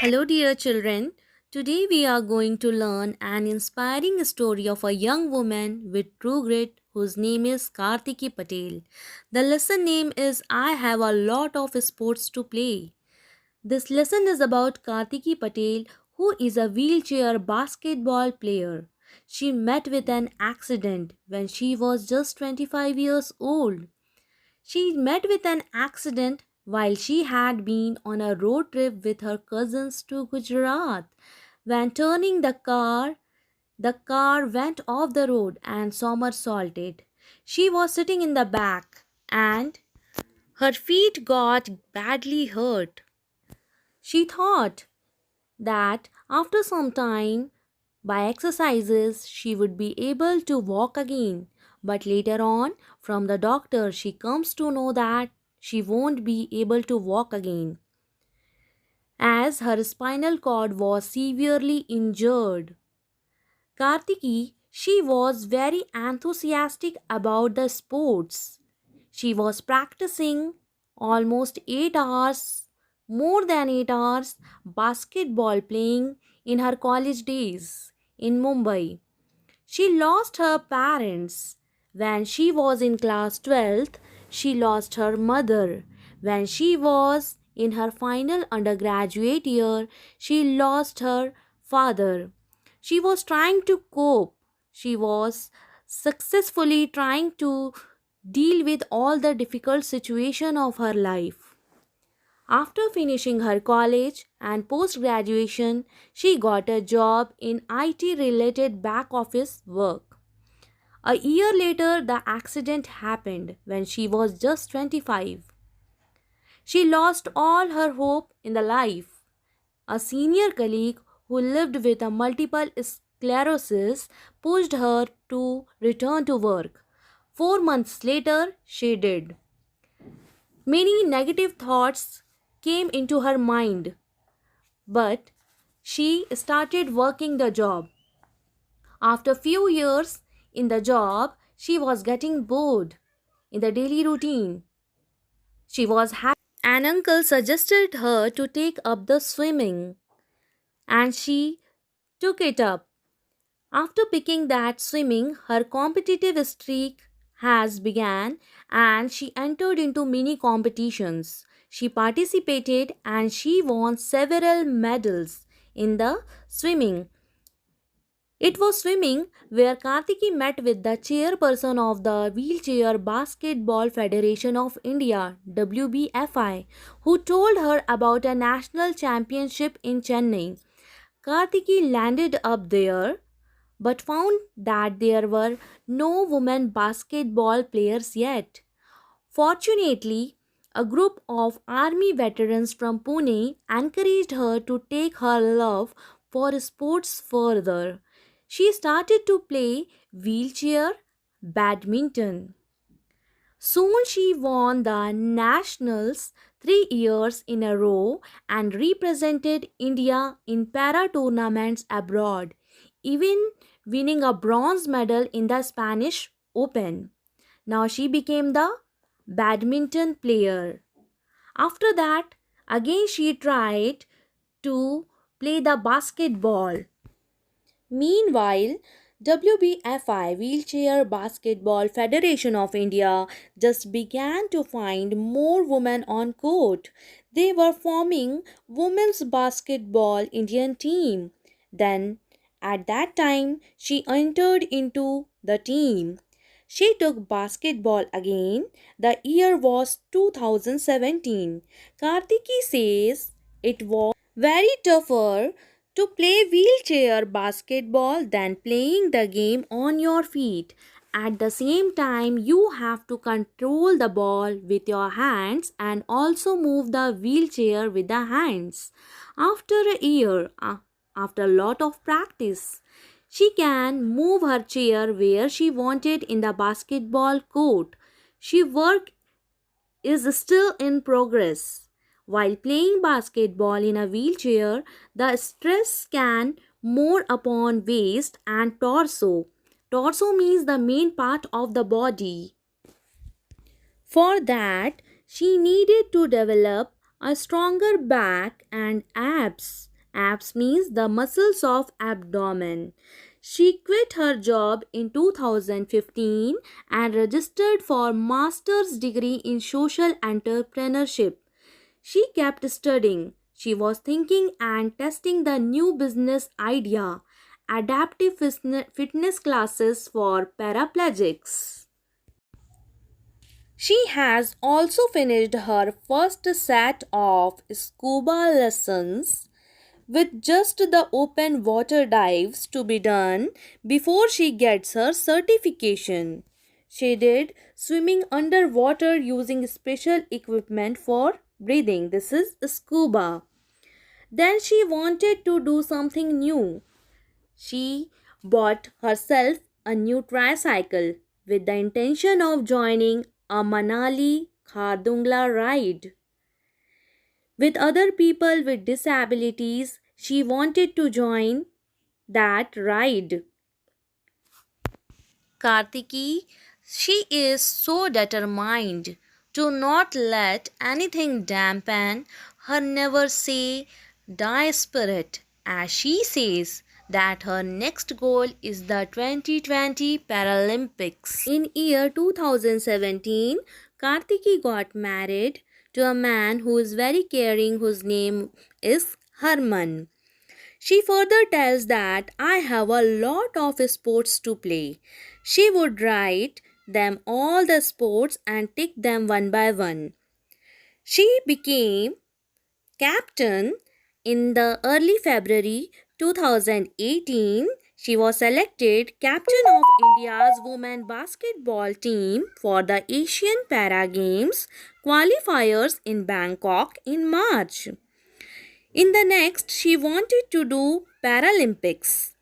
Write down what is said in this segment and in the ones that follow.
Hello, dear children. Today we are going to learn an inspiring story of a young woman with true grit whose name is Kartiki Patel. The lesson name is I Have a Lot of Sports to Play. This lesson is about Kartiki Patel, who is a wheelchair basketball player. She met with an accident when she was just 25 years old. She met with an accident while she had been on a road trip with her cousins to Gujarat. When turning the car went off the road and somersaulted. She was sitting in the back and her feet got badly hurt. She thought that after some time, by exercises, she would be able to walk again. But later on, from the doctor, she comes to know that she won't be able to walk again as her spinal cord was severely injured. Kartiki, she was very enthusiastic about the sports. She was practicing almost 8 hours, more than 8 hours, basketball playing in her college days in Mumbai. She lost her parents. When she was in class 12th, she lost her mother. When she was in her final undergraduate year, she lost her father. She was trying to cope. She was successfully trying to deal with all the difficult situation of her life. After finishing her college and post graduation, she got a job in IT related back office work. A year later, the accident happened when she was just 25. She lost all her hope in the life. A senior colleague who lived with a multiple sclerosis pushed her to return to work. 4 months later, she did. Many negative thoughts came into her mind, but she started working the job. After few years in the job, she was getting bored in the daily routine. She was happy. An uncle suggested her to take up the swimming, and she took it up. After picking that swimming, her competitive streak has began and she entered into many competitions. She participated and she won several medals in the swimming. It was swimming where Kartiki met with the chairperson of the Wheelchair Basketball Federation of India (WBFI), who told her about a national championship in Chennai. Kartiki landed up there but found that there were no women basketball players yet. Fortunately, a group of army veterans from Pune encouraged her to take her love for sports further. She started to play wheelchair badminton. Soon she won the nationals 3 years in a row and represented India in para tournaments abroad, even winning a bronze medal in the Spanish Open. Now she became the badminton player. After that, again she tried to play the basketball. Meanwhile, WBFI Wheelchair Basketball Federation of India just began to find more women on court. They were forming women's basketball Indian team. Then at that time she entered into the team. She took basketball again. The year was 2017. Kartiki says it was very tougher to play wheelchair basketball than playing the game on your feet. At the same time, you have to control the ball with your hands and also move the wheelchair with the hands. After a year, after a lot of practice, she can move her chair where she wanted in the basketball court. She work is still in progress. While playing basketball in a wheelchair, the stress can more upon waist and torso. Torso means the main part of the body. For that, she needed to develop a stronger back and abs. Abs means the muscles of abdomen. She quit her job in 2015 and registered for master's degree in social entrepreneurship. She kept studying. She was thinking and testing the new business idea, adaptive fitness classes for paraplegics. She has also finished her first set of scuba lessons with just the open water dives to be done before she gets her certification. She did swimming underwater using special equipment for breathing. This is scuba. Then she wanted to do something new. She bought herself a new tricycle with the intention of joining a Manali Khardungla ride. With other people with disabilities, she wanted to join that ride. Kartiki, she is so determined to not let anything dampen her never say die spirit, as she says that her next goal is the 2020 Paralympics. In year 2017, Kartiki got married to a man who is very caring, whose name is Harman. She further tells that I have a lot of sports to play. She would write them all the sports and tick them one by one. She became captain in the early February 2018. She was selected captain of India's women basketball team for the Asian Para Games qualifiers in Bangkok in March. In the next, she wanted to do Paralympics.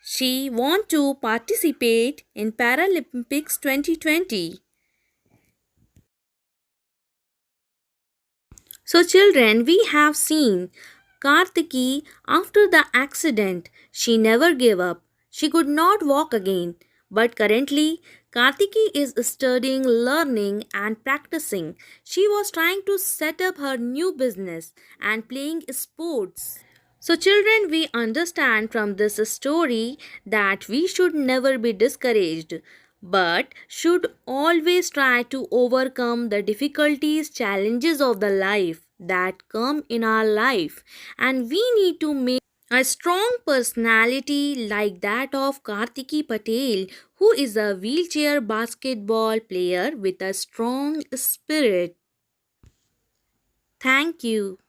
She want to participate in Paralympics 2020. So children, we have seen Kartiki after the accident. She never gave up. She could not walk again. But currently, Kartiki is studying, learning and practicing. She was trying to set up her new business and playing sports. So, children, we understand from this story that we should never be discouraged, but should always try to overcome the difficulties, challenges of the life that come in our life. And we need to make a strong personality like that of Kartiki Patel, who is a wheelchair basketball player with a strong spirit. Thank you.